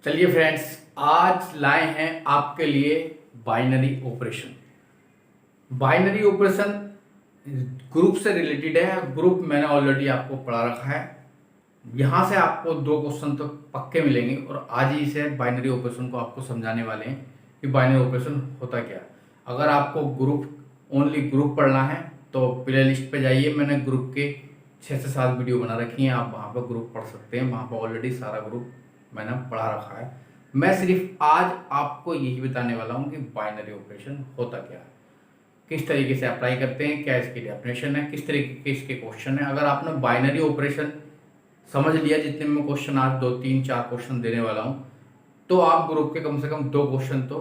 चलिए फ्रेंड्स, आज लाए हैं आपके लिए binary operation. Binary operation group से रिलेटेड है। ग्रुप मैंने ऑलरेडी आपको पढ़ा रखा है। यहाँ से आपको 2 क्वेश्चन तो पक्के मिलेंगे और आज ही से बाइनरी ऑपरेशन को आपको समझाने वाले हैं कि बाइनरी ऑपरेशन होता क्या। अगर आपको ग्रुप ओनली ग्रुप पढ़ना है तो प्ले लिस्ट पे जाइए। मैंने ग्रुप के 6 से 7 वीडियो बना रखी हैं, आप वहाँ पर ग्रुप पढ़ सकते हैं। वहाँ पर ऑलरेडी सारा ग्रुप मैंने पढ़ा रखा है। मैं सिर्फ आज आपको यही बताने वाला हूँ कि बाइनरी ऑपरेशन होता क्या है, किस तरीके से अप्लाई करते हैं, क्या इसकी डेफिनेशन है, किस तरीके के इसके क्वेश्चन है। अगर आपने बाइनरी ऑपरेशन समझ लिया, जितने में क्वेश्चन आज 2 3 4 क्वेश्चन देने वाला हूँ, तो आप ग्रुप के कम से कम 2 क्वेश्चन तो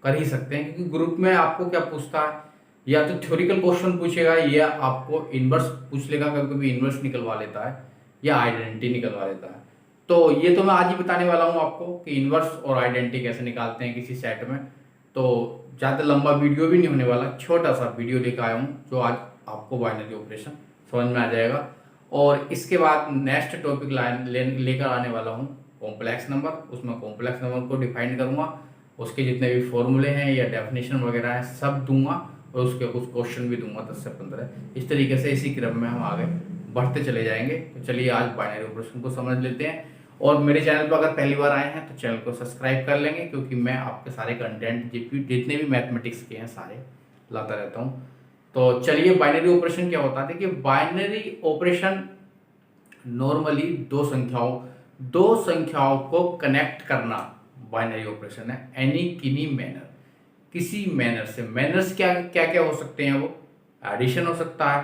कर ही सकते हैं। क्योंकि ग्रुप में आपको क्या पूछता है, या तो थ्योरिकल क्वेश्चन पूछेगा या आपको इनवर्स पूछ लेगा, कभी कभी इनवर्स निकलवा लेता है या आइडेंटिटी निकलवा लेता है। तो ये तो मैं आज ही बताने वाला हूँ आपको कि इनवर्स और आइडेंटिटी कैसे निकालते हैं किसी सेट में। तो ज़्यादा लंबा वीडियो भी नहीं होने वाला, छोटा सा वीडियो लेकर आया हूँ जो आज आपको बाइनरी ऑपरेशन समझ में आ जाएगा। और इसके बाद नेक्स्ट टॉपिक लेकर आने वाला हूँ कॉम्प्लेक्स नंबर। उसमें कॉम्प्लेक्स नंबर को डिफाइन करूँगा, उसके जितने भी फॉर्मूले हैं या डेफिनेशन वगैरह है सब दूंगा, और उसके कुछ क्वेश्चन भी दूंगा 10 से 15। इस तरीके से इसी क्रम में हम आगे बढ़ते चले जाएंगे। तो चलिए आज बाइनरी ऑपरेशन को समझ लेते हैं। और मेरे चैनल पर अगर पहली बार आए हैं तो चैनल को सब्सक्राइब कर लेंगे, क्योंकि मैं आपके सारे कंटेंट जितने भी मैथमेटिक्स के हैं सारे लाता रहता हूँ। तो चलिए बाइनरी ऑपरेशन क्या होता है। देखिए, बाइनरी ऑपरेशन नॉर्मली दो संख्याओं को कनेक्ट करना बाइनरी ऑपरेशन है। एनी किनी मैनर, किसी मैनर से। मैनर्स क्या क्या क्या हो सकते हैं, वो एडिशन हो सकता है,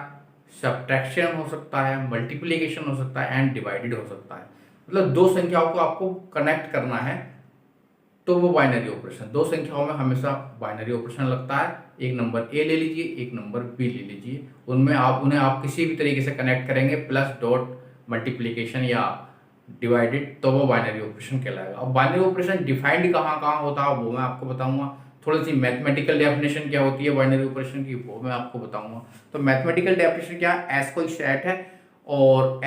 सब्ट्रैक्शन हो सकता है, मल्टीप्लिकेशन हो सकता है एंड डिवाइडेड हो सकता है। मतलब 2 संख्याओं को आपको कनेक्ट करना है तो वो बाइनरी ऑपरेशन। 2 संख्याओं में हमेशा बाइनरी ऑपरेशन लगता है। एक नंबर ए ले लीजिए, एक नंबर बी ले लीजिए, उनमें आप किसी भी तरीके से कनेक्ट करेंगे, प्लस डॉट मल्टीप्लीकेशन या डिवाइडेड, तो वो बाइनरी ऑपरेशन कहलाएगा। अब बाइनरी ऑपरेशन डिफाइंड कहाँ कहाँ होता है वो मैं आपको बताऊंगा। थोड़ी सी मैथमेटिकल डेफिनेशन क्या होती है बाइनरी ऑपरेशन की वो मैं आपको बताऊंगा। तो मैथमेटिकल डेफिनेशन क्या है, एस कोई सेट है और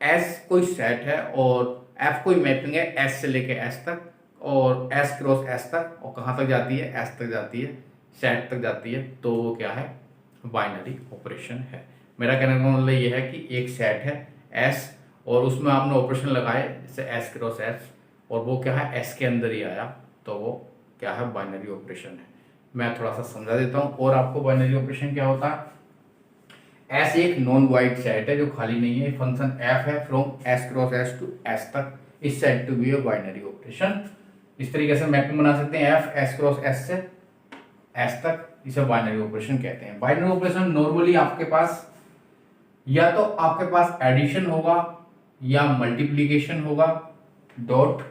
एस कोई सेट है और एफ कोई मैपिंग है एस से लेके एस तक, और एस क्रॉस एस तक, और कहाँ तक जाती है, एस तक जाती है, सेट तक जाती है, तो वो क्या है, बाइनरी ऑपरेशन है। मेरा कहने का मतलब ये है कि एक सेट है एस और उसमें आपने ऑपरेशन लगाए जैसे एस क्रॉस एस, और वो क्या है एस के अंदर ही आया, तो वो क्या है, बाइनरी ऑपरेशन है। मैं थोड़ा सा समझा देता हूँ और आपको बाइनरी ऑपरेशन क्या होता है। एस एक नॉन वाइड सेट है जो खाली नहीं है। फंक्शन एफ है from S cross S to S तक, is said to be a binary operation. इस तरीके से मैपिंग बना सकते हैं, एफ एस क्रॉस एस से एस तक, इसे बाइनरी ऑपरेशन कहते हैं। बाइनरी ऑपरेशन नॉर्मली आपके पास या तो आपके पास एडिशन होगा या मल्टीप्लीकेशन होगा डॉट,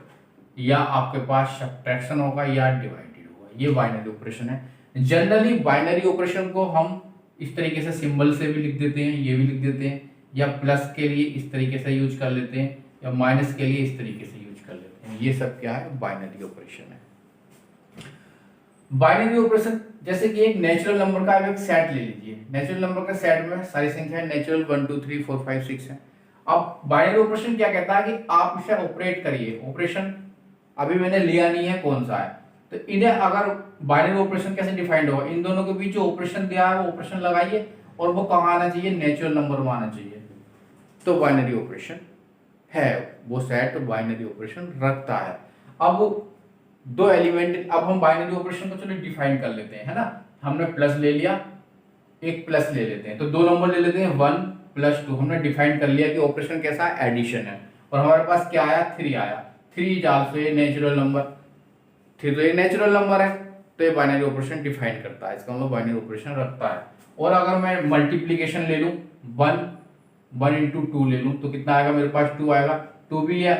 या आपके पास सब्ट्रैक्शन होगा या डिवाइडेड होगा। ये बाइनरी ऑपरेशन है। जनरली बाइनरी ऑपरेशन को हम इस तरीके से सिंबल से भी लिख देते हैं, ये भी लिख देते हैं, या प्लस के लिए इस तरीके से यूज कर लेते हैं, या माइनस के लिए इस तरीके से यूज कर लेते हैं। ये सब क्या है, बाइनरी ऑपरेशन है। बाइनरी ऑपरेशन जैसे कि एक नेचुरल नंबर का एक सेट ले लीजिए। नेचुरल नंबर के सेट में सारी संख्याएं नेचुरल 1 2 3 4 5 6 है। अब बाइनरी ऑपरेशन क्या कहता है कि आप इसे ऑपरेट करिए। ऑपरेशन अभी मैंने लिया नहीं है कौन सा है, तो इन्हें अगर बाइनरी ऑपरेशन कैसे डिफाइंड होगा, इन दोनों के बीच जो ऑपरेशन दिया है वो ऑपरेशन लगाइए और वो कहाँ आना चाहिए, नेचुरल नंबर में आना चाहिए, तो बाइनरी ऑपरेशन है। वो सेट बाइनरी ऑपरेशन रखता है। अब 2 एलिमेंट, अब हम बाइनरी ऑपरेशन को चलो डिफाइन कर लेते हैं, है ना। हमने प्लस ले लिया, एक प्लस ले लेते हैं, तो 2 नंबर ले लेते हैं 1 + 2। हमने डिफाइन कर लिया कि ऑपरेशन कैसा है, एडिशन है, और हमारे पास क्या आया, 3 आया। 3 is also a natural number, 3 तो एक नेचुरल नंबर है, तो ये बाइनरी ऑपरेशन डिफाइन करता है। इसका मतलब बाइनरी ऑपरेशन रखता है। और अगर मैं मल्टीप्लीकेशन ले लूं, 1 × 2 ले लूं, तो कितना आएगा मेरे पास, 2 आएगा। 2 भी है,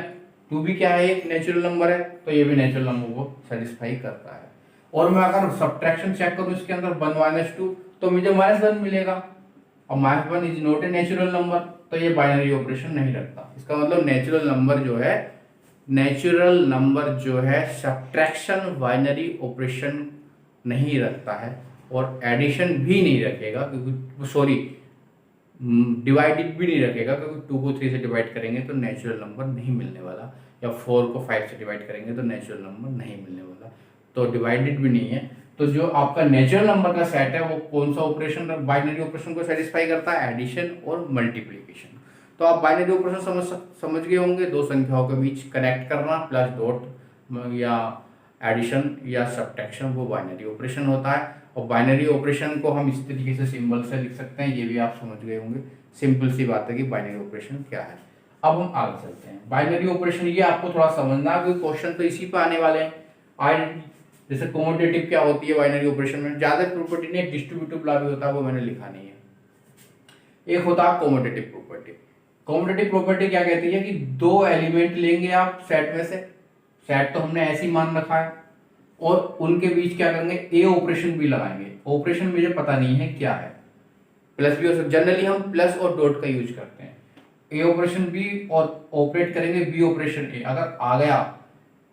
2 भी क्या है, एक नेचुरल नंबर है, तो ये भी नेचुरल नंबर को सेटिस्फाई करता है। और मैं अगर सब्ट्रैक्शन चेक करूं इसके अंदर 1 - 2, तो मुझे -1 मिलेगा, और -1 is not a natural number, तो ये बाइनरी ऑपरेशन नहीं रखता। इसका मतलब नेचुरल नंबर जो है सब्ट्रैक्शन बाइनरी ऑपरेशन नहीं रखता है, और एडिशन भी नहीं रखेगा, क्योंकि डिवाइडेड भी नहीं रखेगा, क्योंकि 2 को 3 से डिवाइड करेंगे तो नेचुरल नंबर नहीं मिलने वाला, या 4 को 5 से डिवाइड करेंगे तो नेचुरल नंबर नहीं मिलने वाला, तो डिवाइडेड भी नहीं है। तो जो आपका नेचुरल नंबर का सेट है वो कौन सा ऑपरेशन, बाइनरी ऑपरेशन को सेटिस्फाई करता है, एडिशन और मल्टीप्लीकेशन। तो आप बाइनरी ऑपरेशन समझ गए होंगे, दो संख्याओं के बीच कनेक्ट करना, प्लस डॉट या एडिशन या सब्ट्रैक्शन, वो बाइनरी ऑपरेशन होता है। और बाइनरी ऑपरेशन को हम इस तरीके से सिंबल से लिख सकते हैं, ये भी आप समझ गए होंगे। सिंपल सी बात है कि बाइनरी ऑपरेशन क्या है। अब हम आगे चलते हैं। बाइनरी ऑपरेशन ये आपको थोड़ा समझना है, क्योंकि क्वेश्चन तो इसी पे आने वाले हैं। जैसे कॉमोटेटिव क्या होती है बाइनरी ऑपरेशन में, ज्यादा प्रॉपर्टी नहीं, डिस्ट्रीब्यूटिव लॉ भी होता है, वो मैंने लिखा नहीं है। एक होता है कॉमोटेटिव प्रॉपर्टी। कॉमोटेटिव प्रॉपर्टी क्या कहती है कि दो एलिमेंट लेंगे आप सेट में से, सेट तो हमने ऐसे ही मान रखा है, और उनके बीच क्या करेंगे, ए ऑपरेशन भी लगाएंगे। ऑपरेशन मुझे पता नहीं है क्या है, प्लस भी हो सकता, जनरली हम प्लस और डॉट का यूज करते हैं। ए ऑपरेशन बी और ऑपरेट करेंगे बी ऑपरेशन ए, अगर आ गया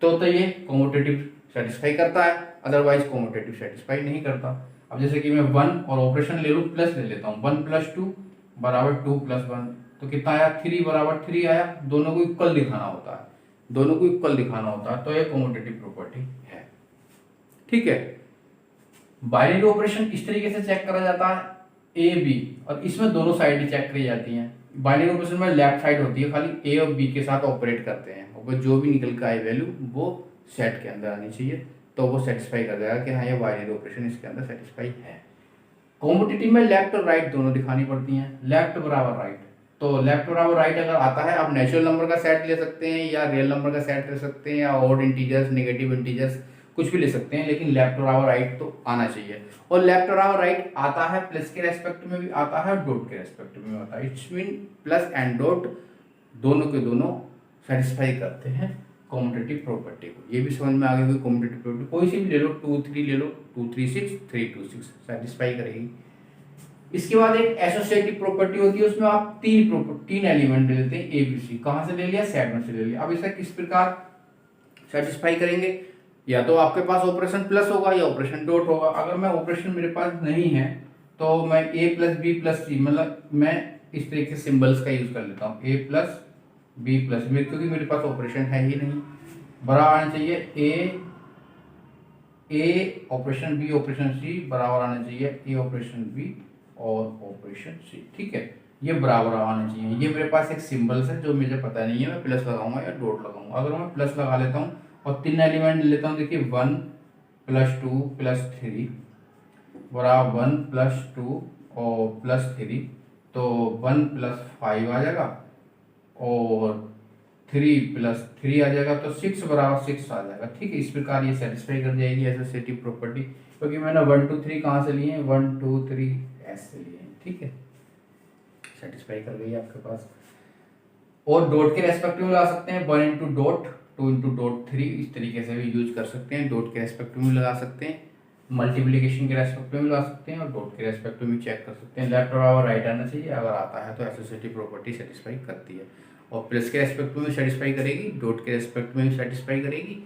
तो ये कॉमोटेटिव सेटिस्फाई करता है, अदरवाइज कॉमोटेटिव सेटिस्फाई नहीं करता। अब जैसे कि मैं 1 और ऑपरेशन ले लूं, प्लस ले लेता हूं, 1 + 2 = 2 + 1, तो कितना आया, 3 = 3 आया। दोनों को इक्वल दिखाना होता है, दोनों को इक्वल दिखाना होता है, तो ये कॉमोटेटिव प्रॉपर्टी है। ठीक है। बाइनरी ऑपरेशन इस तरीके से चेक करा जाता है, ए बी, और इसमें दोनों साइड चेक करी जाती हैं। बाइनरी ऑपरेशन में लेफ्ट साइड होती है, खाली ए और बी के साथ ऑपरेट करते हैं, और जो भी निकल कर आए वैल्यू वो सेट के अंदर आनी चाहिए, तो वो सेटिस्फाई कर देगा कि हाँ ये बाइनरी ऑपरेशन इसके अंदर सेटिस्फाई है। कॉम्पिटिटिव में लेफ्ट और राइट दोनों दिखानी पड़ती हैं, लेफ्ट बराबर राइट। तो लेफ्ट बराबर राइट अगर आता है, आप नेचुरल नंबर का सेट ले सकते हैं या रियल नंबर का सेट ले सकते हैं, या ऑड इंटीजर्स, नेगेटिव इंटीजर्स, कुछ भी ले सकते हैं, लेकिन लेफ्ट बराबर राइट तो आना चाहिए। और लेफ्ट बराबर राइट आता है, प्लस के रेस्पेक्ट में भी आता है, डॉट के रेस्पेक्ट में आता है। It's mean plus and dot दोनों के दोनों सेटिस्फाई करते हैं कॉम्पिटिटिव प्रॉपर्टी को। ये भी समझ में आ गई होगी, कॉम्पिटिटिव प्रॉपर्टी कोई सी भी ले लो, 2 3 ले लो, 2 3 6 3 2 6 सेटिस्फाई करेगी। इसके बाद एक एसोसिएटिव प्रॉपर्टी होती है, उसमें आप तीन एलिमेंट लेते हैं, ए बी सी। कहां से ले लिया, सेट में से ले लिया। अब इसे किस प्रकार सेटिस्फाई करेंगे, या तो आपके पास ऑपरेशन प्लस होगा या ऑपरेशन डॉट होगा। अगर मैं ऑपरेशन मेरे पास नहीं है तो मैं ए प्लस बी प्लस सी, मतलब मैं इस तरीके से सिंबल्स का यूज कर लेता हूँ, ए प्लस बी प्लस, क्योंकि मेरे पास ऑपरेशन है ही नहीं। बराबर आना चाहिए ए ऑपरेशन बी ऑपरेशन सी, बराबर आना चाहिए ए ऑपरेशन बी और ऑपरेशन सी। ठीक है, ये बराबर आना चाहिए। ये मेरे पास एक सिंबल्स है जो मुझे पता नहीं है, मैं प्लस लगाऊंगा या डॉट लगाऊंगा। अगर मैं प्लस लगा लेता हूँ और 3 एलिमेंट लेता हूँ, देखिए 1 + 2 + 3 बराबर 1 + 2 और +3, तो 1 + 5 आ जाएगा और 3 + 3 आ जाएगा, तो 6 बराबर 6 आ जाएगा। ठीक है, इस प्रकार ये सेटिस्फाई कर जाएगी एसोसिएटिव प्रॉपर्टी, क्योंकि मैंने 1 2 3 कहाँ से लिए हैं, 1 2 3 ऐसे लिए हैं। ठीक है, सेटिस्फाई कर गई आपके पास। और डॉट के रेस्पेक्ट में ला सकते हैं, 1 × डॉट 2 × डॉट 3, इस तरीके से भी यूज कर सकते हैं। डॉट के रेस्पेक्ट में लगा सकते हैं, मल्टीप्लीकेशन के रेस्पेक्ट में लगा सकते हैं, और डॉट के रेस्पेक्ट में चेक कर सकते हैं। लेफ्ट बराबर राइट आना चाहिए, अगर आता है तो एसोसिएटिव प्रॉपर्टी सेटिस्फाई करती है। और प्लस के रेस्पेक्ट में भी सेटिस्फाई करेगी, डॉट के रेस्पेक्ट में भी सेटिस्फाई करेगी,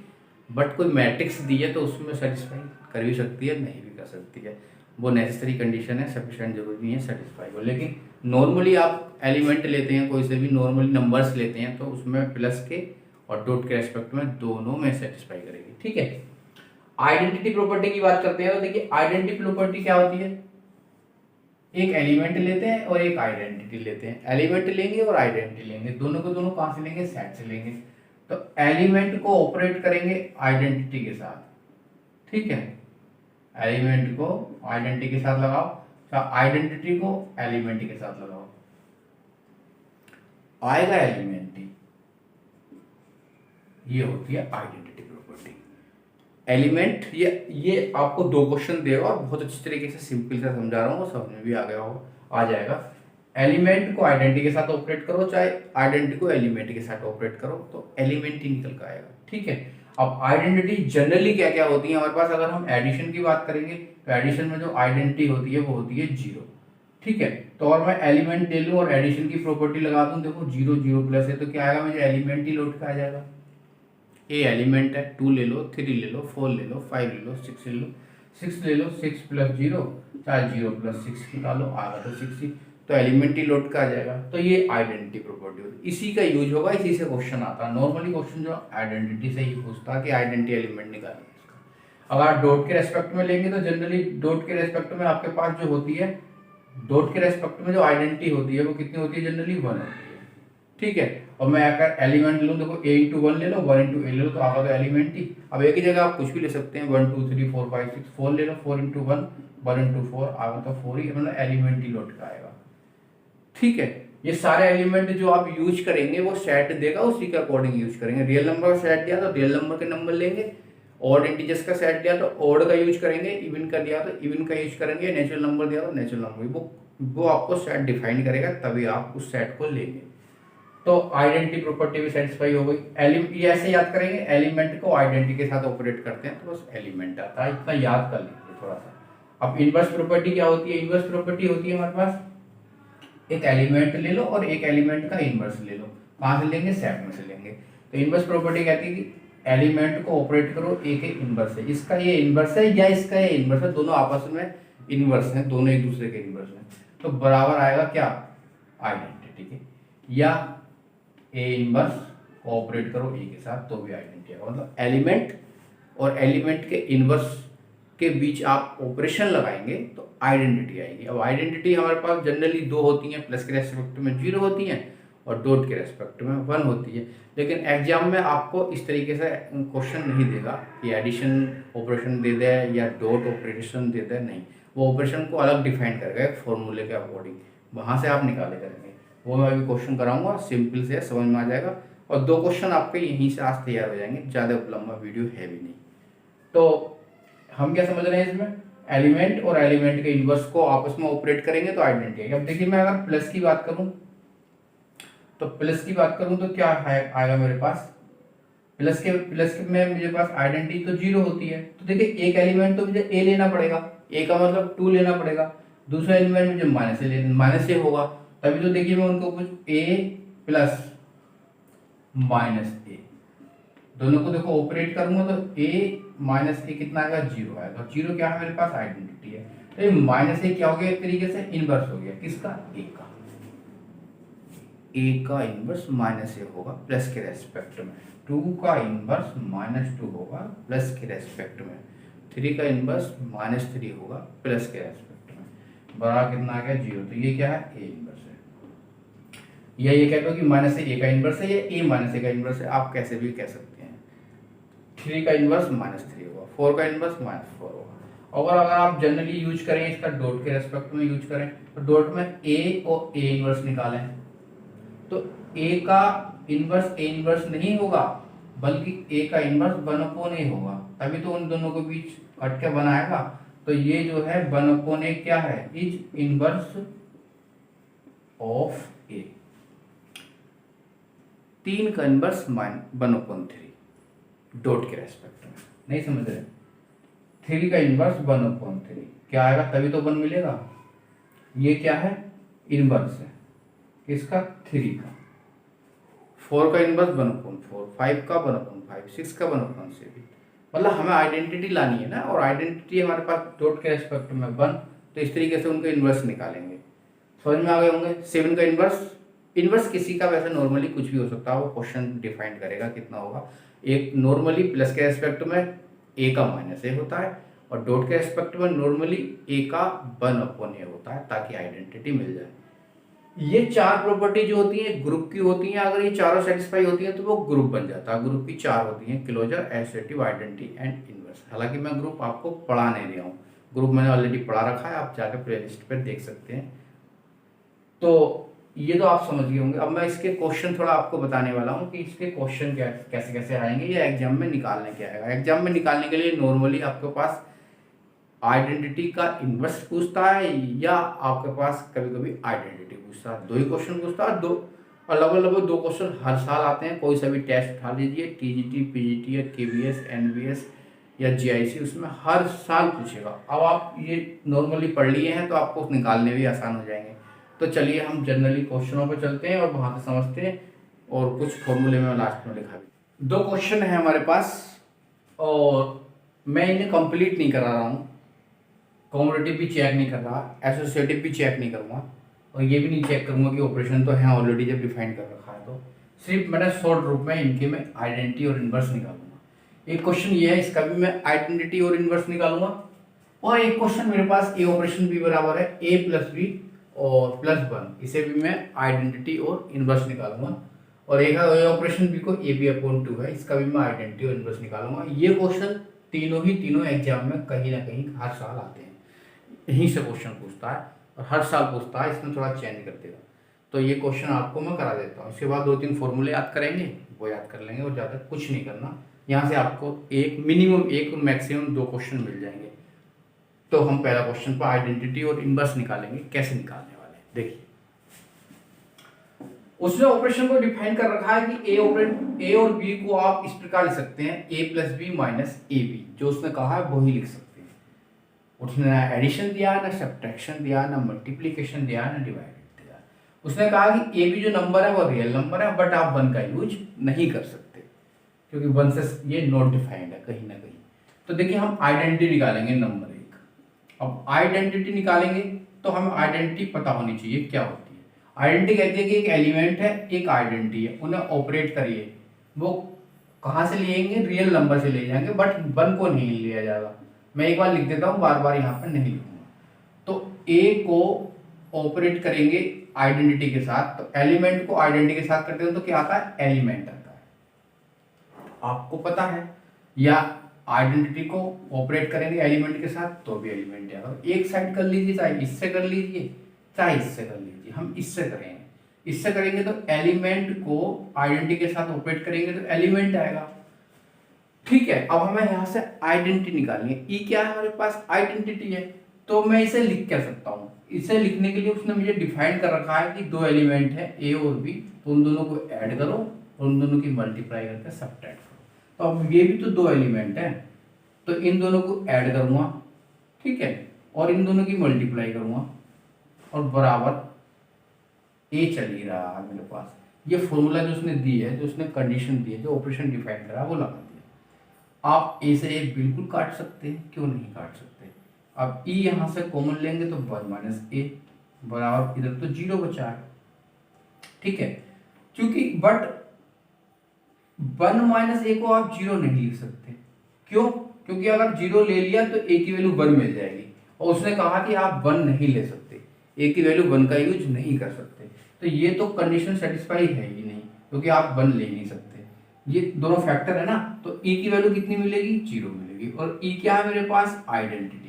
बट कोई मैट्रिक्स दी है तो उसमें सेटिस्फाई कर भी सकती है, नहीं भी कर सकती है। वो नेसेसरी कंडीशन है, सफिशिएंट जरूरी नहीं है सेटिस्फाई हो। लेकिन नॉर्मली आप एलिमेंट लेते हैं, कोई से भी नॉर्मली नंबर्स लेते हैं, तो उसमें प्लस के और डॉट के रेस्पेक्ट में दोनों में सेटिस्फाई करेगी। ठीक है, आइडेंटिटी प्रॉपर्टी की बात करते हैं, तो देखिए आइडेंटिटी प्रॉपर्टी क्या होती है, एक एलिमेंट लेते हैं और एक आइडेंटिटी लेते हैं। एलिमेंट लेंगे और आइडेंटिटी लेंगे, दोनों को दोनों कहां से लेंगे, सेट से लेंगे। तो एलिमेंट को ऑपरेट करेंगे आइडेंटिटी के साथ। ठीक है, एलिमेंट को आइडेंटिटी के साथ लगाओ, आइडेंटिटी को एलिमेंट के साथ लगाओ, आएगा एलिमेंट, ये होती है आइडेंटिटी प्रॉपर्टी। एलिमेंट ये आपको 2 क्वेश्चन देगा और बहुत अच्छी तरीके से सिंपल से समझा रहा हूँ, समझ में भी आ गया हो, आ जाएगा। एलिमेंट को आइडेंटिटी के साथ ऑपरेट करो, चाहे आइडेंटिटी को एलिमेंट के साथ ऑपरेट करो, तो एलिमेंट ही निकल कर आएगा। ठीक है, अब आइडेंटिटी जनरली क्या क्या होती है हमारे पास, अगर हम एडिशन की बात करेंगे तो एडिशन में जो आइडेंटिटी होती है वो होती है 0। ठीक है, तो और मैं एलिमेंट ले लूँ और एडिशन की प्रॉपर्टी लगा दूं, देखो 0 0 प्लस है, तो क्या आएगा, मुझे एलिमेंट ही लौट के आ जाएगा। ए एलिमेंट है, 2 ले लो, 3 ले लो, 4 ले लो, 5 ले लो, 6 ले लो, 6 ले लो, 6 + 0 चाहे 0 + 6 निकालो, आएगा तो 6 ही। तो एलिमेंट्री लोड का आ जाएगा। तो ये आइडेंटिटी प्रॉपर्टी होती है, इसी का यूज होगा, इसी से क्वेश्चन आता है। नॉर्मली क्वेश्चन जो आइडेंटिटी से ही पूछता है कि आइडेंटिटी एलिमेंट निकालेंगे इसका। अगर आप डॉट के रेस्पेक्ट में लेंगे तो जनरली डॉट के रेस्पेक्ट में आपके पास जो होती है, डॉट के रेस्पेक्ट में जो आइडेंटिटी होती है वो कितनी होती है, जनरली 1 होती है, ठीक है। और मैं अगर एलिमेंट लूँ, देखो a इंटू 1 ले लो, 1 इंटू a ले लो, तो आगा तो एलिमेंट ही। अब एक ही जगह आप कुछ भी ले सकते हैं, 1 2 3 4 5 6 4 ले लो, 4 इंटू 1 1 इंटू 4 आगा तो 4 ही, मतलब एलिमेंट ही लोड का आएगा, ठीक है। ये सारे एलिमेंट जो आप यूज करेंगे वो सेट देगा, उसी के अकॉर्डिंग यूज करेंगे। रियल नंबर का सेट दिया तो रियल नंबर के नंबर लेंगे, ऑड इंटीजर्स का सेट दिया तो ऑड का यूज करेंगे, इवन का दिया तो इवन का यूज करेंगे, नेचुरल नंबर दिया तो नेचुरल नंबर। वो आपको सेट डिफाइन करेगा, तभी आप उस सेट को लेंगे। तो आइडेंटिटी प्रॉपर्टी भी सेटिस्फाई हो गई। ये ऐसे याद करेंगे, एलिमेंट को आइडेंटिटी के साथ ऑपरेट करते हैं तो बस एलिमेंट आता है, इतना याद कर लीजिए थोड़ा सा। अब इनवर्स प्रॉपर्टी क्या होती है? इनवर्स प्रॉपर्टी होती है हमारे पास, एक एलिमेंट ले लो और एक एलिमेंट का इनवर्स ले लो। कहाँ से लेंगे? सेट में से लेंगे। तो इनवर्स प्रॉपर्टी कहती है कि एलिमेंट को ऑपरेट करो ए के इनवर्स है, इसका ये इनवर्स है या इसका ये इनवर्स है, दोनों आपस में इनवर्स हैं, दोनों एक दूसरे के इनवर्स हैं, तो बराबर आएगा क्या? आइडेंटिटी के। या ए इनवर्स को ऑपरेट करो ए के साथ तो भी आइडेंटिटी आएगा। मतलब एलिमेंट और एलिमेंट के इनवर्स के बीच आप ऑपरेशन लगाएंगे तो आइडेंटिटी आएगी। अब आइडेंटिटी हमारे पास जनरली 2 होती हैं, प्लस के रेस्पेक्ट में 0 होती हैं और डॉट के रेस्पेक्ट में 1 होती है। लेकिन एग्जाम में आपको इस तरीके से क्वेश्चन नहीं देगा कि एडिशन ऑपरेशन दे दे या डॉट ऑपरेशन दे दे, नहीं, वो ऑपरेशन को अलग डिफाइन करेगा एक फॉर्मूले के अकॉर्डिंग, वहाँ से आप निकाले करेंगे। वो मैं अभी क्वेश्चन कराऊंगा, सिंपल से समझ में आ जाएगा। और 2 क्वेश्चन आपके यहीं से आज तैयार हो जाएंगे, ज़्यादा लंबा वीडियो है भी नहीं। तो हम क्या समझ रहे हैं इसमें? एलिमेंट और एलिमेंट के इनवर्स को आपस में ऑपरेट करेंगे तो आइडेंटिटी है। अब देखिए मैं अगर प्लस की बात करूं तो क्या आएगा मेरे पास? प्लस के में मेरे पास आइडेंटिटी तो 0 होती है। तो देखिए एक एलिमेंट तो मुझे ए लेना पड़ेगा, ए का मतलब 2 लेना पड़ेगा। दूसरा एलिमेंट मुझे माइनस ए होगा, तभी तो देखिए मैं उनको कुछ ए प्लस माइनस ए दोनों को देखो ऑपरेट करूंगा तो ए माइनस ए कितना आएगा? 0 आएगा। 0 क्या है मेरे पास? आइडेंटिटी है। तो ये माइनस ए क्या हो गया? एक तरीके से इनवर्स हो गया, किसका? ए का। ए का इनवर्स माइनस ए होगा प्लस के रेस्पेक्ट में, 2 का इनवर्स -2 होगा प्लस के रेस्पेक्ट में, 3 का इनवर्स -3 होगा प्लस के रेस्पेक्ट में, बराबर कितना आ गया? 0। तो ये क्या है? ए इनवर्स है। या ये कहते हो कि माइनस ए का इनवर्स है या ए माइनस ए का इनवर्स है, आप कैसे भी कह सकते हैं। 3 का इनवर्स -3 होगा, 4 का इनवर्स -4 होगा। और अगर आप जनरली यूज करें इसका डॉट के रेस्पेक्ट में यूज करें तो डॉट में ए और ए इनवर्स निकालें तो ए का इनवर्स नहीं होगा बल्कि ए का इनवर्स 1/a होगा, तभी तो उन दोनों के बीच हट के बनाएगा। तो ये जो है 1/a क्या है? इज इनवर्स ऑफ ए। 3 का इनवर्स 1/3 डॉट के रेस्पेक्ट में, नहीं समझ रहे? 3 का इनवर्स 1/3 क्या आएगा? तभी तो 1 मिलेगा। ये क्या है? इनवर्स है किसका? 3 का। 4 का इनवर्स 1/4, 5 का 1/5, 6 का 1/7। मतलब हमें आइडेंटिटी लानी है ना, और आइडेंटिटी हमारे पास डॉट के रेस्पेक्ट में 1, तो इस तरीके से उनके इनवर्स निकालेंगे। समझ में आ गए होंगे? 7 का इनवर्स किसी का वैसे नॉर्मली कुछ भी हो सकता है, वो क्वेश्चन डिफाइन करेगा कितना होगा। एक नॉर्मली प्लस के रेस्पेक्ट में ए का -a होता है और डॉट के रेस्पेक्ट में नॉर्मली ए का 1/a होता है, ताकि आइडेंटिटी मिल जाए। ये 4 प्रॉपर्टी जो होती है ग्रुप की होती हैं, अगर ये चारों सेटिस्फाई होती हैं तो वो ग्रुप बन जाता है। ग्रुप की 4 होती हैं, closure, associative, identity and inverse. हालांकि मैं ग्रुप आपको पढ़ा नहीं रहा हूँ, ग्रुप मैंने ऑलरेडी पढ़ा रखा है, आप जाकर प्लेलिस्ट पर देख सकते हैं। तो ये तो आप समझ गए होंगे। अब मैं इसके क्वेश्चन थोड़ा आपको बताने वाला हूँ कि इसके क्वेश्चन कैसे कैसे आएंगे या एग्जाम में निकालने के आएगा। एग्जाम में निकालने के लिए नॉर्मली आपके पास आइडेंटिटी का इनवर्स पूछता है या आपके पास कभी कभी आइडेंटिटी पूछता है। 2 ही क्वेश्चन पूछता है, 2 अलग 2 क्वेश्चन हर साल आते हैं। कोई सा भी टेस्ट उठा लीजिए, टीजीटी, पीजीटी या केवीएस, एनवीएस या जीआईसी, उसमें हर साल पूछेगा। अब आप ये नॉर्मली पढ़ लिए हैं तो आपको निकालने भी आसान हो जाएंगे। तो चलिए हम जनरली क्वेश्चनों पर चलते हैं और वहाँ से समझते हैं, और कुछ फॉर्मूले में लास्ट में लिखा भी। 2 क्वेश्चन है हमारे पास और मैं इन्हें कंप्लीट नहीं करा रहा हूँ, कॉम्पिटिटिव भी चेक नहीं कर रहा, एसोसिएटिव भी चेक नहीं करूँगा। और ये भी नहीं चेक करूंगा कि ऑपरेशन तो है ऑलरेडी जब डिफाइन कर रखा है। तो सिर्फ मैंने शॉर्ट रूप में इनके मैं आइडेंटिटी और इनवर्स निकालूंगा। एक क्वेश्चन ये है, इसका भी मैं आइडेंटिटी और इनवर्स निकालूंगा। और एक क्वेश्चन मेरे पास ए ऑपरेशन बी बराबर है ए प्लस बी और प्लस वन, इसे भी मैं आइडेंटिटी और इनवर्स निकालूंगा। और एक ऑपरेशन बी को ए बी अपॉन टू है, इसका भी मैं आइडेंटिटी और इनवर्स निकालूंगा। ये क्वेश्चन तीनों एग्जाम में कहीं ना कहीं हर साल आते हैं, यहीं से क्वेश्चन पूछता है और हर साल पूछता है, इसमें थोड़ा चेंज कर देगा। तो ये क्वेश्चन आपको मैं करा देता हूँ। इसके बाद 2-3 फॉर्मूले याद करेंगे, वो याद कर लेंगे और ज़्यादा कुछ नहीं करना। यहाँ से आपको एक मिनिमम एक और मैक्सिमम 2 क्वेश्चन मिल जाएंगे। तो हम पहला क्वेश्चन पर आइडेंटिटी और इनवर्स निकालेंगे। कैसे निकालने वाले हैं देखिए। उसने ऑपरेशन को डिफाइन कर रखा है कि ए और बी को आप इस प्रकार लिख सकते हैं A plus B minus A B, जो उसने कहा है वही लिख सकते हैं। उसने ना एडिशन दिया, ना सब्ट्रैक्शन दिया, ना मल्टीप्लीकेशन दिया, ना डिवाइड दिया। उसने कहा कि ए बी जो नंबर है वो रियल नंबर है, बट आप वन का यूज नहीं कर सकते क्योंकि वन से ये नॉट डिफाइंड है कहीं ना कहीं। तो देखिए हम आइडेंटिटी निकालेंगे नंबर एक। अब आइडेंटिटी निकालेंगे तो हमें आइडेंटिटी पता होनी चाहिए क्या होती है। आइडेंटिटी कहती है कि एक एलिमेंट है, एक आइडेंटिटी है, उन्हें ऑपरेट करिए। वो कहाँ से लेंगे? रियल नंबर से ले जाएंगे, बट वन को नहीं लिया जाएगा। मैं एक बार लिख देता हूँ, बार बार यहाँ पर नहीं लिखूंगा। तो ए को ऑपरेट करेंगे आइडेंटिटी के साथ, तो एलिमेंट को आइडेंटिटी के साथ करते हैं तो क्या आता है? एलिमेंट आता है। आपको पता है। या आइडेंटिटी को ऑपरेट करेंगे एलिमेंट के साथ तो भी एलिमेंट आएगा। एक साइड कर लीजिए, चाहे इससे कर लीजिए चाहे इससे कर लीजिए। हम इससे करेंगे, इससे करेंगे तो एलिमेंट को आइडेंटिटी के साथ ऑपरेट करेंगे तो एलिमेंट आएगा। ठीक है, अब हमें यहाँ से आइडेंटिटी निकालनी है। ई क्या है हमारे पास? आइडेंटिटी है। तो मैं इसे लिख क्या सकता हूँ? इसे लिखने के लिए उसने मुझे डिफाइन कर रखा है कि 2 एलिमेंट है ए और बी, तो उन दोनों को ऐड करो और उन दोनों की मल्टीप्लाई करके सब्ट्रैक्ट करो। तो अब ये भी तो 2 एलिमेंट है, तो इन दोनों को ऐड करूंगा, ठीक है, और इन दोनों की मल्टीप्लाई करूंगा और बराबर ए चल ही रहा है मेरे पास। ये फॉर्मूला जो उसने दी है, जो उसने कंडीशन दी है, जो ऑपरेशन डिफाइन करा वो लगा दिया। आप ए से ए बिल्कुल काट सकते हैं, क्यों नहीं काट सकते? अब ई यहां से कॉमन लेंगे तो 1 माइनस ए बराबर इधर तो 0 बचा है, ठीक है। क्योंकि बट 1 माइनस ए को आप 0 नहीं लिख सकते। क्यों? क्योंकि अगर 0 ले लिया तो ए की वैल्यू 1 मिल जाएगी, और उसने कहा कि आप 1 नहीं ले सकते, ए की वैल्यू 1 का यूज नहीं कर सकते। तो ये तो कंडीशन सेटिस्फाई है ही नहीं, क्योंकि आप 1 ले नहीं सकते। ये दोनों फैक्टर है ना, तो ई की वैल्यू कितनी मिलेगी? 0 मिलेगी। और ई क्या है मेरे पास? आइडेंटिटी है।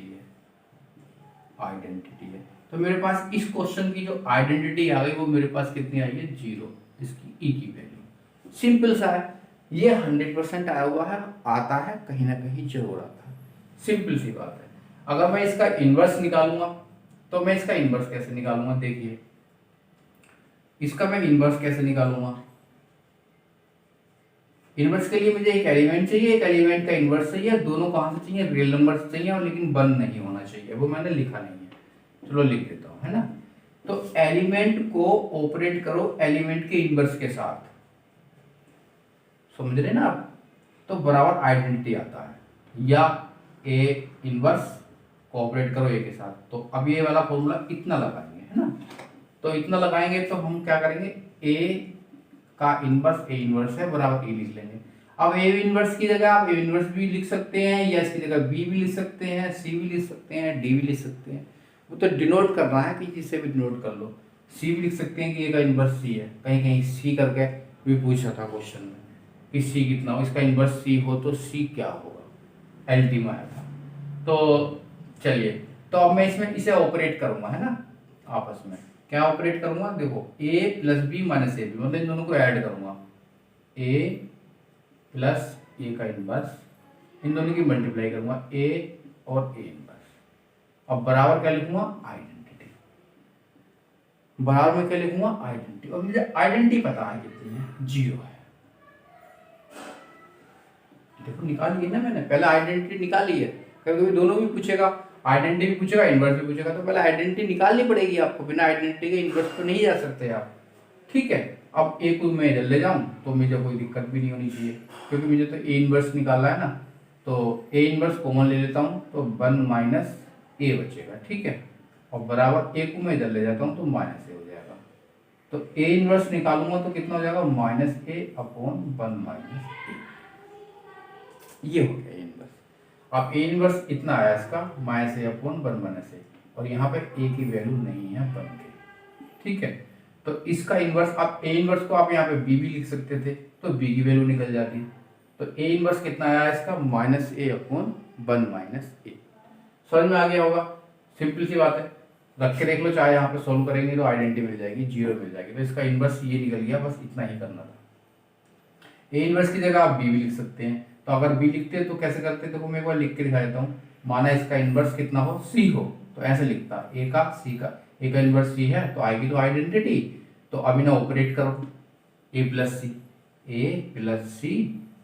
आइडेंटिटी है, तो मेरे पास इस क्वेश्चन की जो आइडेंटिटी आ गई वो मेरे पास कितनी आई है? 0। इसकी ई की वैल्यू सिंपल सा है। ये 100% आया हुआ है, आता है कहीं ना कहीं जरूर आता है, सिंपल सी बात है। अगर मैं इसका इनवर्स निकालूंगा तो मैं इसका इनवर्स कैसे निकालूंगा? देखिए, इसका मैं इनवर्स कैसे निकालूंगा? इनवर्स के लिए मुझे एक एलिमेंट चाहिए, एक एलिमेंट का इनवर्स चाहिए। दोनों कहां से चाहिए? रियल नंबर से चाहिए, और लेकिन 1 नहीं होना चाहिए। वो मैंने लिखा नहीं है, चलो लिख देता हूं, है ना। तो एलिमेंट को ऑपरेट करो एलिमेंट के इनवर्स के साथ, समझ रहे ना आप? तो बराबर आइडेंटिटी आता है, या ए इनवर्स को ऑपरेट करो ए के साथ। तो अब ये वाला फॉर्मूला इतना लगाएंगे, है ना। तो इतना लगाएंगे तो हम क्या करेंगे? ए का इनवर्स ए इनवर्स है बराबर ए लिख लेंगे। अब ए इनवर्स की जगह आप ए इनवर्स भी लिख सकते हैं, या इसकी जगह बी भी लिख सकते हैं, सी भी लिख सकते हैं, डी भी लिख सकते हैं। वो तो डिनोट करना है कि जिससे भी डिनोट कर लो। सी भी लिख सकते हैं कि ए का इनवर्स सी है, कहीं कहीं सी करके भी पूछा था क्वेश्चन में कि सी कितना हो, इसका इनवर्स सी हो तो सी क्या होगा, एल टी में आया था। तो चलिए, तो अब मैं इसमें इसे ऑपरेट करूंगा, है ना। आपस में क्या ऑपरेट करूंगा? देखो, A plus B minus A B, मतलब इन दोनों को ऐड करूंगा। ए प्लस ए का इनवर्स, इन दोनों की मल्टीप्लाई करूंगा, ए और ए इनवर्स। अब बराबर क्या लिखूंगा? आइडेंटिटी। बराबर में क्या लिखूंगा? आइडेंटिटी। और मुझे आइडेंटिटी पता है कितनी है? 0 है। देखो निकाल ली ना मैंने, पहले आइडेंटिटी निकाली है। कभी कभी दोनों भी पूछेगा, आइडेंटिटी भी पूछेगा, इनवर्स भी पूछेगा, तो पहले आइडेंटिटी निकालनी पड़ेगी आपको। बिना आइडेंटिटी के इनवर्स पे नहीं जा सकते आप, ठीक है। अब ए को मैं इधर ले जाऊं तो मुझे कोई दिक्कत भी नहीं होनी चाहिए, क्योंकि मुझे तो ए इनवर्स निकालना है ना। तो ए इनवर्स कॉमन ले लेता हूं, तो 1 माइनस ए बचेगा, ठीक है। और बराबर ए को मैं इधर ले जाता हूँ तो माइनस ए हो जाएगा। तो ए इनवर्स निकालूंगा तो कितना हो जाएगा, माइनस ए अपॉन 1 माइनस ए। ये हो गया ए इनवर्स। अब ए इनवर्स इतना आया इसका, माइनस ए अपॉन 1 माइनस ए, और यहाँ पे ए की वैल्यू नहीं है 1 के, ठीक है। तो इसका इनवर्स, आप ए इनवर्स को आप यहाँ पे बी भी लिख सकते थे, तो बी की वैल्यू निकल जाती। तो ए इनवर्स कितना आया इसका, माइनस ए अपॉन 1 माइनस ए। समझ में आ गया होगा, सिंपल सी बात है, रख के देख लो, चाहे यहाँ पे सोल्व करेंगे तो आइडेंटिटी मिल जाएगी, 0 मिल जाएगी। तो इसका इनवर्स ये निकल गया, बस इतना ही करना था। ए इनवर्स की जगह आप बी भी लिख सकते हैं। तो अगर बी लिखते हैं तो कैसे करते हैं, देखो मैं एक बार लिख के दिखा देता हूँ। माना इसका इनवर्स कितना हो, सी हो, तो ऐसे लिखता, ए का सी का, ए का इनवर्स सी है तो आएगी तो आइडेंटिटी। तो अब इन्हें ऑपरेट करो, ए प्लस सी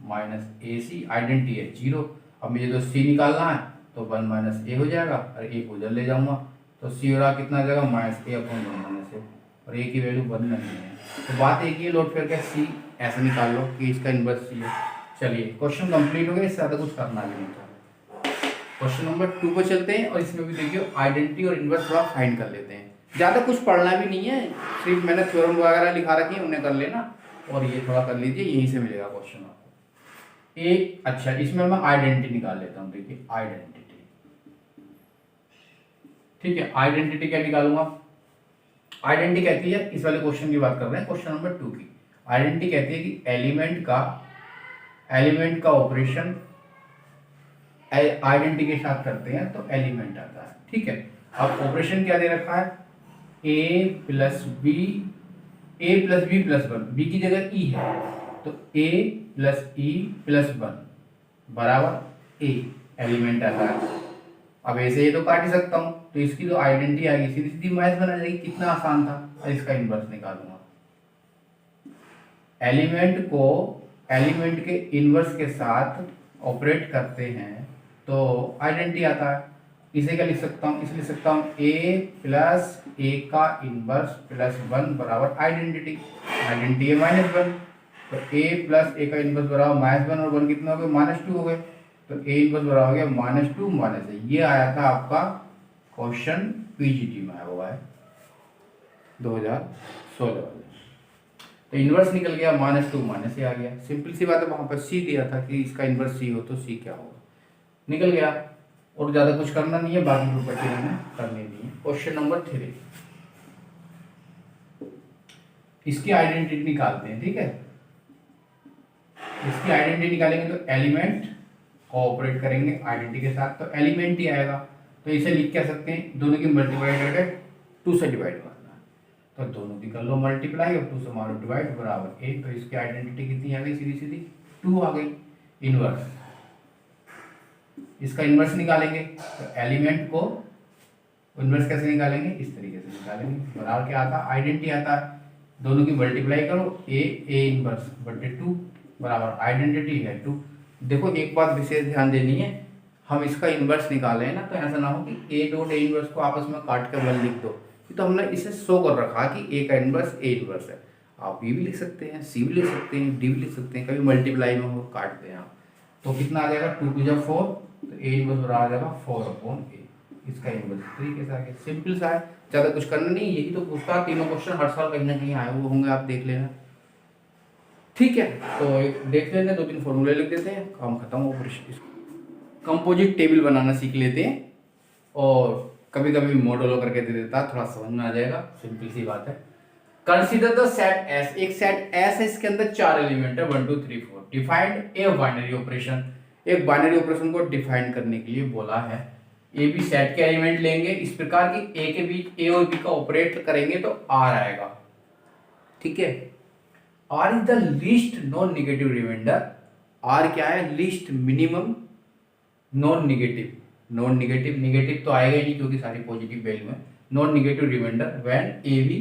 माइनस ए सी, आइडेंटिटी है 0। अब मुझे तो सी निकालना है तो 1 माइनस ए हो जाएगा, और ए को उधर ले जाऊंगा तो सी हो रहा कितना आ जाएगा, माइनस ए अपॉन 1 माइनस ए, और ए की वैल्यू 1 नहीं है। तो बात एक ही लोड करके सी ऐसे निकाल लो कि इसका इनवर्स सी है। चलिए क्वेश्चन कंप्लीट हो गया, इससे ज़्यादा कुछ करना भी नहीं था। क्वेश्चन नंबर 2 पर चलते हैं, और इसमें भी देखिए आइडेंटिटी और इनवर्स थोड़ा फाइंड कर लेते हैं। ज़्यादा कुछ पढ़ना भी नहीं है, सिर्फ मैंने थ्योरम वगैरह लिखा रखी है, उन्हें कर लेना, और ये थोड़ा कर लीजिए, यहीं से मिलेगा क्वेश्चन आपको। एक अच्छा, इसमें मैं आइडेंटिटी निकाल लेता हूँ। देखिए आइडेंटिटी, ठीक है, आइडेंटिटी क्या निकालूंगा, आइडेंटिटी कहती है, इस वाले क्वेश्चन की बात कर रहे हैं, क्वेश्चन नंबर 2 की। आइडेंटिटी कहती है कि एलिमेंट का ऑपरेशन आइडेंटिटी के साथ करते हैं तो एलिमेंट आता है, ठीक है। अब ऑपरेशन क्या दे रखा है, ए प्लस बी प्लस 1, बी की जगह ई है, तो ए प्लस ई प्लस 1 बराबर ए, एलिमेंट आता है। अब ऐसे ये तो काट ही सकता हूँ, तो इसकी तो आइडेंटिटी आएगी, सीधी सीधी मैथ बना जाएगी, कितना आसान था। और इसका इनवर्स निकालूंगा, एलिमेंट के इनवर्स के साथ ऑपरेट करते हैं तो आइडेंटिटी आता है। इसे क्या लिख सकता हूँ, इसे लिख सकता हूँ ए प्लस ए का इनवर्स प्लस 1 बराबर आइडेंटिटी है -1। तो ए प्लस ए का इनवर्स बराबर -1, और 1 कितना हो गया, -2 हो गए। तो ए इनवर्स बराबर हो गया -2 माइनस ए। ये आया था आपका क्वेश्चन, पीजीटी में आया हुआ है 2016 वाले। तो इनवर्स निकल गया, -2 माइनस ए आ गया। सिंपल सी बात है, वहां पर सी दिया था कि इसका इनवर्स सी हो तो सी क्या होगा, निकल गया। और ज्यादा कुछ करना नहीं है, बाकी प्रॉपर्टी हमें करनी नहीं है। क्वेश्चन नंबर 3, इसकी आइडेंटिटी निकालते हैं, ठीक है। इसकी आइडेंटिटी निकालेंगे तो एलिमेंट कोऑपरेट करेंगे आइडेंटिटी के साथ, तो एलिमेंट ही आएगा। तो इसे लिख क्या सकते हैं, दोनों की मल्टीप्लाई करके 2 से डिवाइड करना है, तो दोनों की कर लो मल्टीप्लाई, और 2 से मारो डिवाइड बराबर 1। तो इसकी आइडेंटिटी कितनी आ गई, सीधी सीधी 2 आ गई। इनवर्स, इसका इनवर्स निकालेंगे तो एलिमेंट को इनवर्स कैसे निकालेंगे, इस तरीके से निकालेंगे। बराबर क्या आता है, आइडेंटिटी आता है, दोनों की मल्टीप्लाई करो, ए इनवर्स बटे 2 बराबर आइडेंटिटी है 2। देखो एक बात विशेष ध्यान देनी है, हम इसका इनवर्स निकाले हैं ना, तो ऐसा ना हो कि ए डॉट ए इनवर्स को आपस में काट कर 1 लिख दो। तो हमने इसे शो कर रखा कि ए का इनवर्स ए इनवर्स है। आप बी भी लिख सकते हैं, सी भी लिख सकते हैं, डी भी लिख सकते हैं, कभी मल्टीप्लाई में हो काट दें आप, तो कितना आ जाएगा 2 2 4, तो ए इनवर्स बराबर आ जाएगा 4/a। इसका इनवर्स तरीके से आ गया, सिंपल सा है, ज़्यादा कुछ करना नहीं। यही तो पूछता, तीनों क्वेश्चन हर साल कहीं ना कहीं आए हुए होंगे, आप देख लेना, ठीक है। तो देख लेते हैं, 2-3 फॉर्मूले लिख देते हैं, काम खत्म। ऑपरेशन कंपोजिट टेबल बनाना सीख लेते हैं, और कभी कभी मॉडल करके दे देता, थोड़ा समझ में आ जाएगा, सिंपल सी बात है। कंसीडर द सेट एस, एक सेट एस है, इसके अंदर 4 एलिमेंट है 1 2 3 4। डिफाइंड ए बाइनरी ऑपरेशन, एक बाइनरी ऑपरेशन को डिफाइन करने के लिए बोला है। ए बी सेट के एलिमेंट लेंगे, इस प्रकार की ए के बीच ए और बी का ऑपरेट करेंगे तो आर आएगा, ठीक है। R is the least non negative remainder. R क्या है, least minimum non negative. Negative तो आएगा ही नहीं क्योंकि सारी पॉजिटिव वैल्यू है। Non negative remainder when A B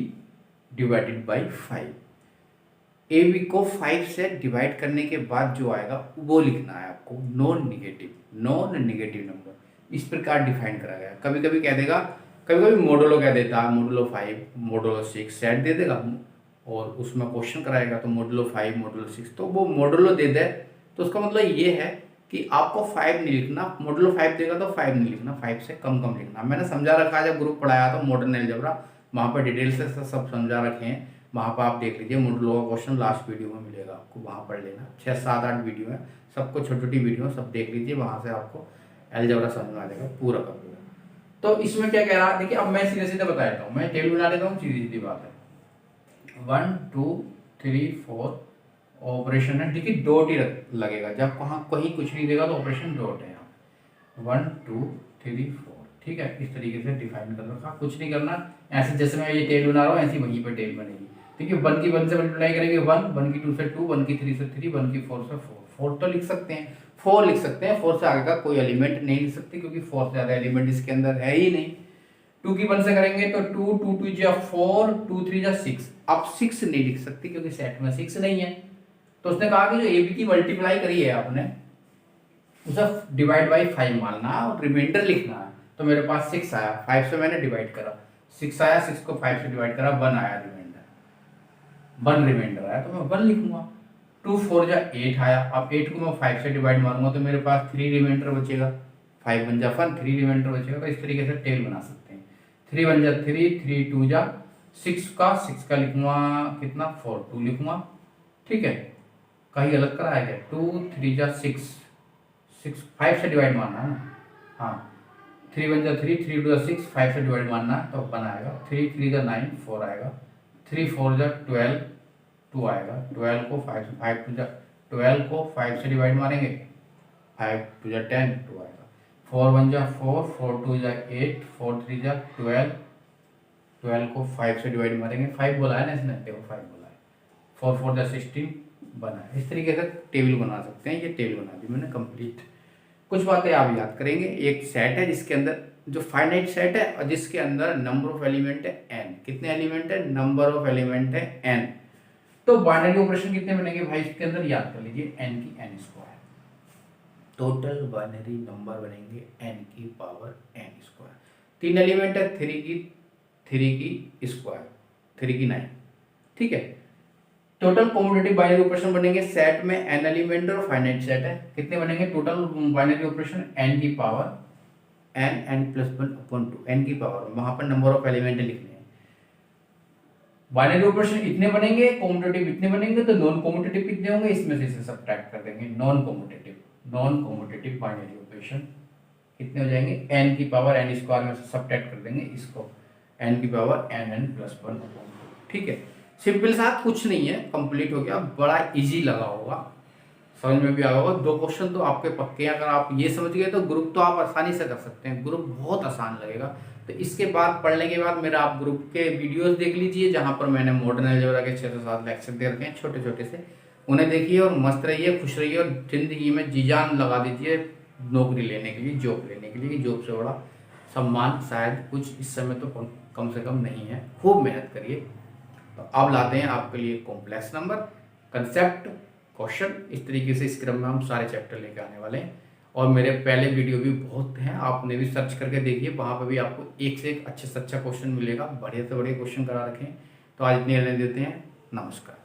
divided by 5। A B को 5 से डिवाइड करने के बाद जो आएगा वो लिखना है आपको, नॉन नेगेटिव नंबर, इस प्रकार डिफाइन करा गया। कभी कभी कह देगा, कभी कभी मॉडुलो कह देता है, मॉडुलो 5 मॉडुलो 6 सेट दे देगा, और उसमें क्वेश्चन कराएगा तो मॉडुलो 5 मॉडुलो 6, तो वो मॉडुलो दे दे तो उसका मतलब ये है कि आपको 5 नहीं लिखना, मॉडुलो 5 देगा तो 5 नहीं लिखना, 5 से कम कम लिखना। मैंने समझा रखा है, जब ग्रुप पढ़ाया था मॉडर्न अलजेब्रा, वहाँ पर डिटेल से सब समझा रखे हैं, वहाँ पर आप देख लीजिए। मॉडुलो का क्वेश्चन लास्ट वीडियो में मिलेगा आपको, वहाँ पढ़ लेना। 6, 7, 8 वीडियो है, सबको छोटी छोटी वीडियो सब देख लीजिए, वहाँ से आपको अलजेब्रा समझ में आ जाएगा पूरा का पूरा। तो इसमें क्या कह रहा है देखिए, अब मैं सीधे सीधे बता देता हूँ, मैं टेबल बना देता हूँ, सीधी सीधी बात है। 1 2 3 4 ऑपरेशन है, ठीक है, डॉट ही लगेगा, जब वहाँ कहीं कुछ नहीं देगा तो ऑपरेशन डॉट है यहाँ। 1 2 3 4, ठीक है, इस तरीके से डिफाइन कर रखा, कुछ नहीं करना। ऐसे जैसे मैं ये टेबल बना रहा हूँ, ऐसी वहीं पर टेबल बनेगी, ठीक है। 1 की 1 से मल्टीप्लाई करेंगे 1, 1 की 2 से 2, 1 की 3 से 3, 1 की 4 से 4, 4 तो लिख सकते हैं, 4 लिख सकते हैं, 4 से आगे का कोई एलिमेंट नहीं लिख सकते, क्योंकि 4 से ज़्यादा एलिमेंट इसके अंदर है ही नहीं। 2 की 1 से करेंगे तो 2, 2 2 जा 4, 2 3 जा 6, अब 6 नहीं लिख सकती क्योंकि सेट में 6 नहीं है। तो उसने कहा कि जो ए बी की मल्टीप्लाई करी है आपने, उसे डिवाइड बाई 5 मानना और रिमाइंडर लिखना है। तो मेरे पास 6 आया, 5 से मैंने डिवाइड करा, 6 आया, 6 को 5 से डिवाइड करा, 1 आया रिमाइंडर, 1 रिमाइंडर आया, तो मैं 1 लिखूंगा। 2 4 जा 8 आया, अब 8 को मैं 5 से डिवाइड मारूंगा तो मेरे पास 3 रिमाइंडर बचेगा, 5 1 जा 1, 3 रिमाइंडर बचेगा। तो इस तरीके से टेबल बना सकते हैं। 3 1 जा 3, 3 2 जा 6 का लिखूंगा कितना, 4, 2 लिखूंगा, ठीक है। कहीं गलत कराया गया, 2 3 जा 6, 5 से डिवाइड मारना है ना, हाँ। 3 1 जा 3, 3 2 जा 6, 5 से डिवाइड मारना है तो 1 आएगा। 3 3 जा 9, 4 आएगा। 3 4 जा 12, 2 आएगा। 12 को 5 2 जा 12 को 5 से डिवाइड मारेंगे, 5 2 जा 10, 2 आएगा। 4 1 जा 4, 4 2 जा 8, 4 3 जा 12, 12 को 5 से डिवाइड मारेंगे, 5 बोला है ना इसने, देखो 5 बोला है। 4 4 जा 16 बना है। इस तरीके से टेबल बना सकते हैं। ये टेबल बना दी मैंने कंप्लीट। कुछ बातें आप याद करेंगे, एक सेट है जिसके अंदर जो फाइनाइट सेट है और जिसके अंदर नंबर ऑफ एलिमेंट है n। कितने एलिमेंट है, नंबर ऑफ एलिमेंट है n। तो बाइनरी ऑपरेशन कितने बनेंगे भाई इसके अंदर, याद कर लीजिए, n की n square. Total binary number बनेंगे n की पावर n स्क्वायर। 3 एलिमेंट है, 3 की स्क्वायर, 3 की 9, ठीक है। टोटल कॉम्यूटेटिव बाइनरी ऑपरेशन बनेंगे, सेट में n एलिमेंट और फाइनाइट सेट है, कितने बनेंगे टोटल बाइनरी ऑपरेशन, n की पावर n प्लस 1/2, n की पावर, वहां पर नंबर ऑफ एलिमेंट लिखने हैं। बाइनरी ऑपरेशन इतने बनेंगे, कॉम्यूटेटिव इतने बनेंगे, तो नॉन कॉम्यूटेटिव कितने होंगे, इसमें से इसे सब्ट्रैक्ट कर देंगे। नॉन कॉम्यूटेटिव बाइनरी ऑपरेशन कितने हो जाएंगे, n की पावर n स्क्वायर में से सब्ट्रैक्ट कर देंगे इसको, n की पावर n प्लस 1/2, ठीक है। सिंपल सा, कुछ नहीं है, कंप्लीट हो गया। बड़ा इजी लगा होगा, समझ में भी आया होगा। 2 क्वेश्चन तो आपके पक्के हैं। अगर आप ये समझ गए तो ग्रुप तो आप आसानी से कर सकते हैं, ग्रुप बहुत आसान लगेगा। तो इसके बाद पढ़ने के बाद मेरा आप ग्रुप के वीडियोस देख लीजिए, जहां पर मैंने मॉडर्न अलजेब्रा के 6 से 7 लेक्चर दे रखे हैं छोटे छोटे से, उन्हें देखिए और मस्त रहिए, खुश रहिए और जिंदगी में जी जान लगा दीजिए नौकरी लेने के लिए, जॉब लेने के लिए। जॉब से बड़ा सम्मान शायद कुछ इस समय तो कम से कम नहीं है। खूब मेहनत करिए। तो अब लाते हैं आपके लिए कॉम्प्लेक्स नंबर, कंसेप्ट, क्वेश्चन। इस तरीके से इस क्रम में हम सारे चैप्टर लेके आने वाले हैं। और मेरे पहले वीडियो भी बहुत हैं, आपने भी सर्च करके देखिए, वहाँ पे भी आपको एक से एक अच्छे से अच्छा क्वेश्चन मिलेगा, बढ़िया से बढ़िया क्वेश्चन करा रखे हैं। तो आज इतने लेने देते हैं, नमस्कार।